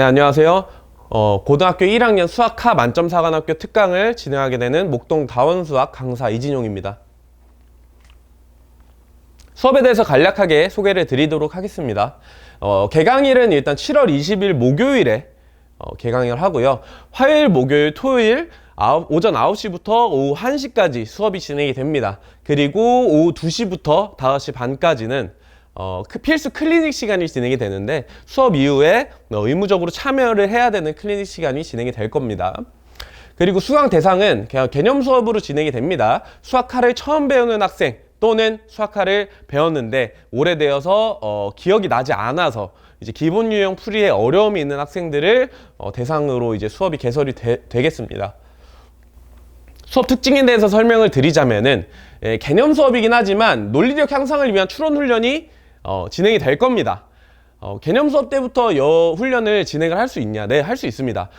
네, 안녕하세요. 고등학교 1학년 수학하 만점사관학교 특강을 진행하게 되는 목동 다원수학 강사 이진용입니다. 수업에 대해서 간략하게 소개를 드리도록 하겠습니다. 개강일은 일단 7월 20일 목요일에 개강을 하고요. 화요일, 목요일, 토요일 오전 9시부터 오후 1시까지 수업이 진행이 됩니다. 그리고 오후 2시부터 5시 반까지는 필수 클리닉 시간이 진행이 되는데 수업 이후에 의무적으로 참여를 해야 되는 클리닉 시간이 진행이 될 겁니다. 그리고 수강 대상은 그냥 개념 수업으로 진행이 됩니다. 수학하를 처음 배우는 학생 또는 수학하를 배웠는데 오래되어서 기억이 나지 않아서 이제 기본 유형 풀이에 어려움이 있는 학생들을 대상으로 이제 수업이 개설이 되겠습니다. 수업 특징에 대해서 설명을 드리자면은 개념 수업이긴 하지만 논리력 향상을 위한 추론 훈련이 진행이 될 겁니다. 개념 수업 때부터 훈련을 진행을 할 수 있냐? 네, 할 수 있습니다.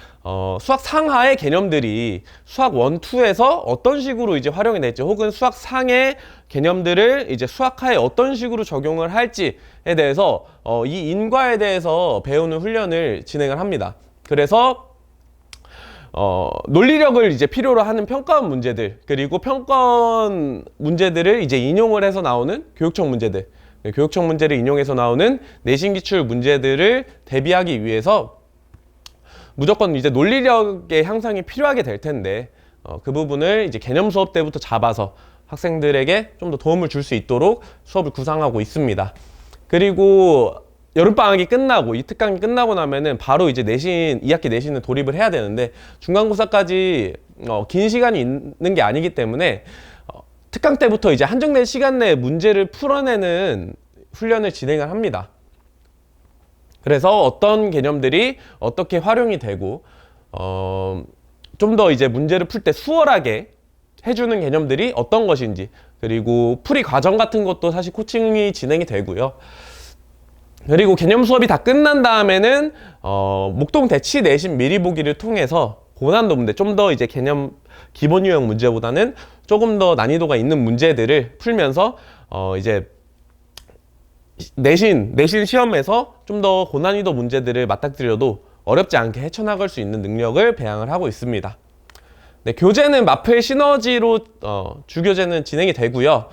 수학 상하의 개념들이 수학 1, 2에서 어떤 식으로 이제 활용이 될지 혹은 수학 상의 개념들을 이제 수학하에 어떤 식으로 적용을 할지에 대해서 이 인과에 대해서 배우는 훈련을 진행을 합니다. 그래서 논리력을 이제 필요로 하는 평가원 문제들, 그리고 평가원 문제들을 이제 인용을 해서 나오는 교육청 문제들, 교육청 문제를 인용해서 나오는 내신 기출 문제들을 대비하기 위해서 무조건 이제 논리력의 향상이 필요하게 될 텐데, 그 부분을 이제 개념 수업 때부터 잡아서 학생들에게 좀 더 도움을 줄 수 있도록 수업을 구상하고 있습니다. 그리고 여름방학이 끝나고 이 특강이 끝나고 나면은 바로 이제 2학기 내신을 돌입을 해야 되는데 중간고사까지 긴 시간이 있는 게 아니기 때문에 특강 때부터 이제 한정된 시간 내에 문제를 풀어내는 훈련을 진행을 합니다. 그래서 어떤 개념들이 어떻게 활용이 되고 좀 더 이제 문제를 풀 때 수월하게 해주는 개념들이 어떤 것인지, 그리고 풀이 과정 같은 것도 사실 코칭이 진행이 되고요. 그리고 개념 수업이 다 끝난 다음에는 목동 대치 내신 미리 보기를 통해서 고난도 문제, 좀 더 이제 개념 기본 유형 문제보다는 조금 더 난이도가 있는 문제들을 풀면서 이제 내신 시험에서 좀 더 고난이도 문제들을 맞닥뜨려도 어렵지 않게 헤쳐나갈 수 있는 능력을 배양을 하고 있습니다. 네, 교재는 마플 시너지로 주교재는 진행이 되고요.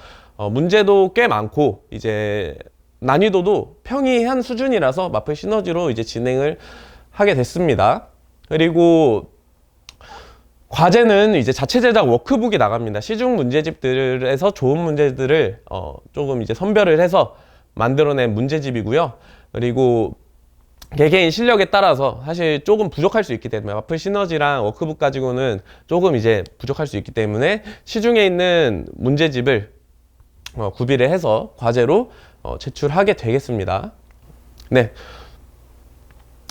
문제도 꽤 많고 이제 난이도도 평이한 수준이라서 마플 시너지로 이제 진행을 하게 됐습니다. 그리고 과제는 이제 자체 제작 워크북이 나갑니다. 시중 문제집들에서 좋은 문제들을 조금 이제 선별을 해서 만들어낸 문제집이고요. 그리고 개개인 실력에 따라서 사실 조금 부족할 수 있기 때문에 마플 시너지랑 워크북 가지고는 조금 이제 부족할 수 있기 때문에 시중에 있는 문제집을 구비를 해서 과제로 제출하게 되겠습니다. 네.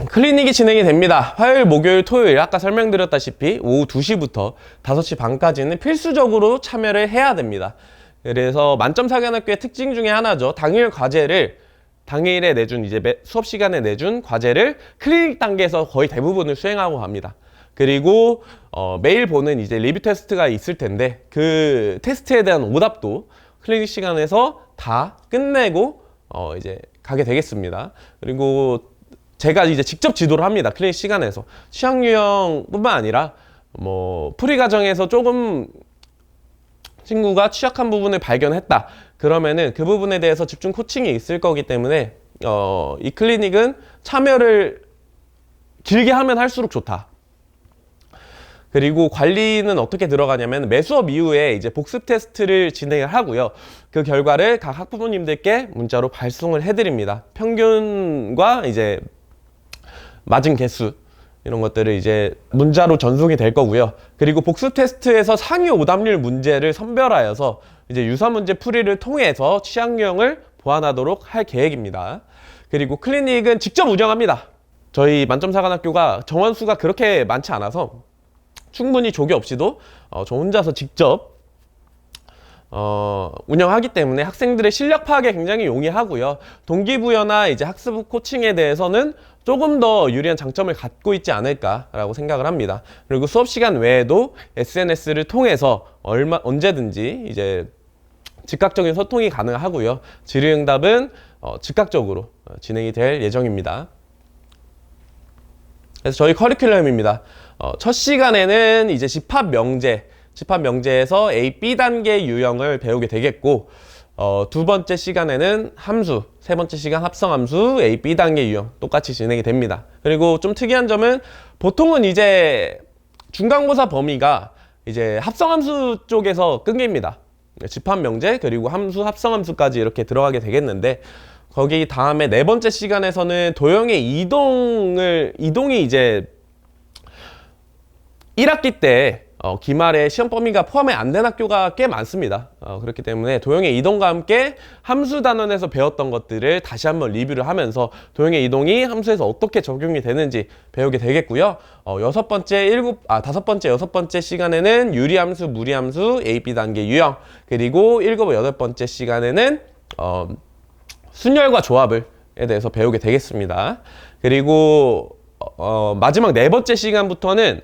클리닉이 진행이 됩니다. 화요일, 목요일, 토요일 아까 설명드렸다시피 오후 2시부터 5시 반까지는 필수적으로 참여를 해야 됩니다. 그래서 만점사관학교의 특징 중에 하나죠. 당일에 내준 이제 수업 시간에 내준 과제를 클리닉 단계에서 거의 대부분을 수행하고 갑니다. 그리고 매일 보는 이제 리뷰 테스트가 있을 텐데 그 테스트에 대한 오답도 클리닉 시간에서 다 끝내고 이제 가게 되겠습니다. 그리고 제가 이제 직접 지도를 합니다. 클리닉 시간에서 취약 유형뿐만 아니라 풀이 과정에서 조금 친구가 취약한 부분을 발견했다 그러면은 그 부분에 대해서 집중 코칭이 있을 거기 때문에 이 클리닉은 참여를 길게 하면 할수록 좋다. 그리고 관리는 어떻게 들어가냐면 매 수업 이후에 이제 복습 테스트를 진행을 하고요. 그 결과를 각 학부모님들께 문자로 발송을 해드립니다. 평균과 이제 맞은 개수 이런 것들을 이제 문자로 전송이 될 거고요. 그리고 복습 테스트에서 상위 오답률 문제를 선별하여서 이제 유사 문제 풀이를 통해서 취약 유형을 보완하도록 할 계획입니다. 그리고 클리닉은 직접 운영합니다. 저희 만점사관학교가 정원수가 그렇게 많지 않아서 충분히 조교 없이도 저 혼자서 직접 운영하기 때문에 학생들의 실력 파악에 굉장히 용이하고요. 동기부여나 이제 학습 코칭에 대해서는 조금 더 유리한 장점을 갖고 있지 않을까라고 생각을 합니다. 그리고 수업 시간 외에도 SNS를 통해서 언제든지 이제 즉각적인 소통이 가능하고요. 질의응답은 즉각적으로 진행이 될 예정입니다. 그래서 저희 커리큘럼입니다. 첫 시간에는 이제 집합명제에서 A, B 단계 유형을 배우게 되겠고, 두 번째 시간에는 함수, 세 번째 시간 합성함수 A, B 단계 유형 똑같이 진행이 됩니다. 그리고 좀 특이한 점은 보통은 이제 중간고사 범위가 이제 합성함수 쪽에서 끊깁니다. 집합명제 그리고 함수, 합성함수까지 이렇게 들어가게 되겠는데, 거기 다음에 네 번째 시간에서는 도형의 이동이 이제 1학기 때 기말에 시험 범위가 포함이 안 된 학교가 꽤 많습니다. 그렇기 때문에 도형의 이동과 함께 함수 단원에서 배웠던 것들을 다시 한번 리뷰를 하면서 도형의 이동이 함수에서 어떻게 적용이 되는지 배우게 되겠고요. 여섯 번째 시간에는 유리함수, 무리함수, A, B 단계 유형, 그리고 일곱, 여덟 번째 시간에는 순열과 조합에 대해서 배우게 되겠습니다. 그리고 마지막 네 번째 시간부터는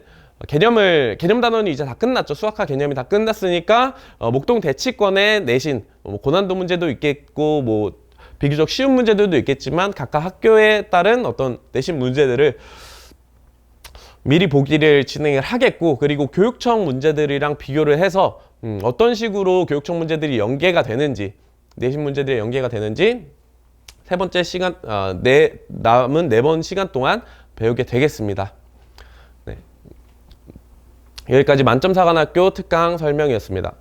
개념 단원이 이제 다 끝났죠. 수학과 개념이 다 끝났으니까 목동 대치권의 내신, 고난도 문제도 있겠고 뭐 비교적 쉬운 문제들도 있겠지만 각각 학교에 따른 어떤 내신 문제들을 미리 보기를 진행을 하겠고, 그리고 교육청 문제들이랑 비교를 해서 어떤 식으로 교육청 문제들이 연계가 되는지, 내신 문제들이 연계가 되는지 세 번째 시간, 남은 네 번 시간 동안 배우게 되겠습니다. 네. 여기까지 만점사관학교 특강 설명이었습니다.